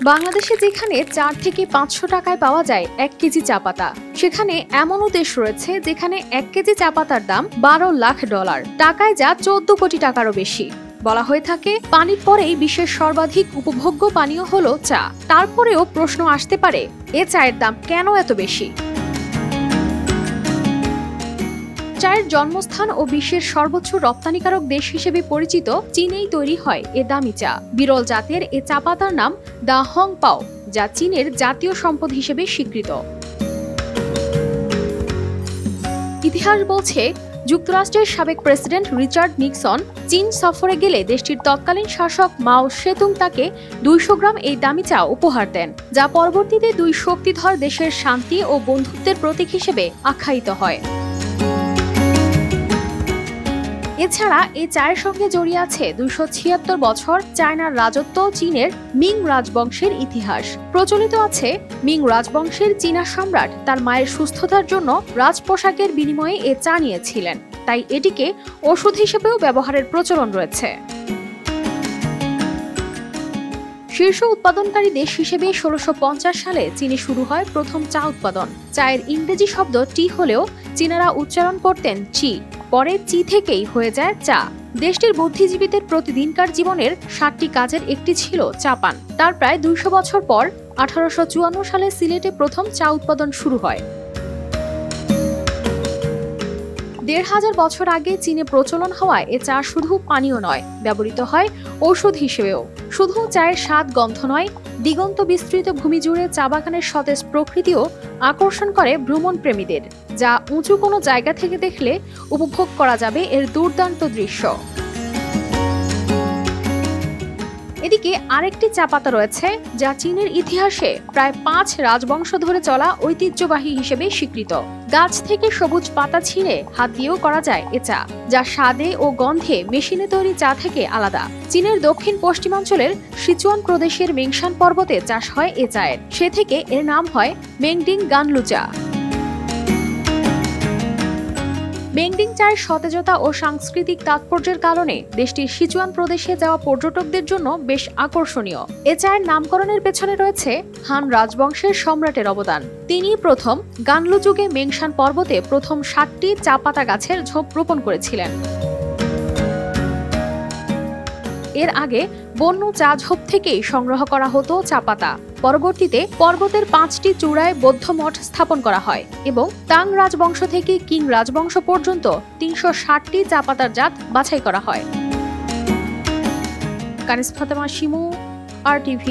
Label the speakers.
Speaker 1: বাংলাদেশে যেখানে 4 থেকে 500 টাকায় পাওয়া যায় 1 কেজি চা পাতা, সেখানে এমনও দেশ রয়েছে যেখানে 1 কেজি চা পাতার দাম $12 লাখ, টাকায় যা 14 কোটি টাকারও বেশি। বলা হয়ে থাকে পানির পরেই বিশ্বের সর্বাধিক উপভোগ্য পানীয় হলো চা। তারপরেও প্রশ্ন আসতে পারে, এ চায়ের দাম কেন এত বেশি? চায়ের জন্মস্থান ও বিশ্বের সর্বোচ্চ রপ্তানিকারক দেশ হিসেবে পরিচিত চীনেই তৈরি হয় এ দামি চা। বিরল জাতের এ চা পাতার নাম দা হং পাও, যা চীনের জাতীয় সম্পদ হিসেবে স্বীকৃত। ইতিহাস বলছে, যুক্তরাষ্ট্রের সাবেক প্রেসিডেন্ট রিচার্ড নিক্সন চীন সফরে গেলে দেশটির তৎকালীন শাসক মাও সেতুং তাকে 200 গ্রাম এই দামি চা উপহার দেন, যা পরবর্তীতে দুই শক্তিধর দেশের শান্তি ও বন্ধুত্বের প্রতীক হিসেবে আখ্যায়িত হয়। এছাড়া এই চায়ের সঙ্গে জড়িয়ে আছে 276 বছর চায়নার রাজত্ব, চীনের মিং রাজবংশের ইতিহাস। প্রচলিত আছে, মিং রাজবংশের চীনা সম্রাট তার মায়ের সুস্থতার জন্য রাজপোশাকের বিনিময়ে এ চা নিয়েছিলেন, তাই এটিকে ওষুধ হিসেবেও ব্যবহারের প্রচলন রয়েছে। শীর্ষ উৎপাদনকারী দেশ হিসেবে 1650 সালে চীনে শুরু হয় প্রথম চা উৎপাদন। চায়ের ইংরেজি শব্দ টি হলেও চীনারা উচ্চারণ করতেন চি, পরে চি থেকেই হয়ে যায় চা। দেশটির বুদ্ধিজীবীদের প্রতিদিনকার জীবনের 7টি কাজের একটি ছিল চা পান। তার প্রায় 200 বছর পর 1854 সালে সিলেটে প্রথম চা উৎপাদন শুরু হয়। 1500 বছর আগে চীনে প্রচলন হওয়ায় এ চা শুধু পানীয় নয়, ব্যবহৃত হয় ঔষধ হিসেবেও। শুধু চায়ের স্বাদ গন্ধ নয়, দিগন্ত বিস্তৃত ভূমি জুড়ে চা বাগানের সতেজ প্রকৃতিও আকর্ষণ করে ভ্রমণ প্রেমীদের, যা উঁচু কোনো জায়গা থেকে দেখলে উপভোগ করা যাবে এর দুর্দান্ত দৃশ্য। এদিকে আরেকটি চা পাতা রয়েছে যা চীনের ইতিহাসে প্রায় 5 রাজবংশ ধরে চলা ঐতিহ্যবাহী হিসেবে স্বীকৃত। গাছ থেকে সবুজ পাতা ছিঁড়ে হাত দিয়েও করা যায় এ চা, যা স্বাদে ও গন্ধে মেশিনে তৈরি চা থেকে আলাদা। চীনের দক্ষিণ পশ্চিমাঞ্চলের সিচুয়ান প্রদেশের মেংশান পর্বতে চাষ হয় এ চায়ের, সে থেকে এর নাম হয় মেংডিং গানলু চা। মেংডিং চায়ের সতেজতা ও সাংস্কৃতিক তাৎপর্যের কারণে দেশটির সিচুয়ান প্রদেশে যাওয়া পর্যটকদের জন্য বেশ আকর্ষণীয়। এ চায়ের নামকরণের পেছনে রয়েছে হান রাজবংশের সম্রাটের অবদান। তিনি প্রথম গানলু যুগে মেংশান পর্বতে প্রথম 7টি চা পাতা গাছের ঝোপ রোপণ করেছিলেন। এর আগে বন্য চা ঝোপ থেকেই সংগ্রহ করা হতো চা পাতা। পরবর্তীতে পর্বতের 5টি চূড়ায় বৌদ্ধ মঠ স্থাপন করা হয় এবং তাং রাজবংশ থেকে কিং রাজবংশ পর্যন্ত 360টি চা পাতার জাত বাছাই করা হয়। কানিস ফাতেমা শিমু, RTV।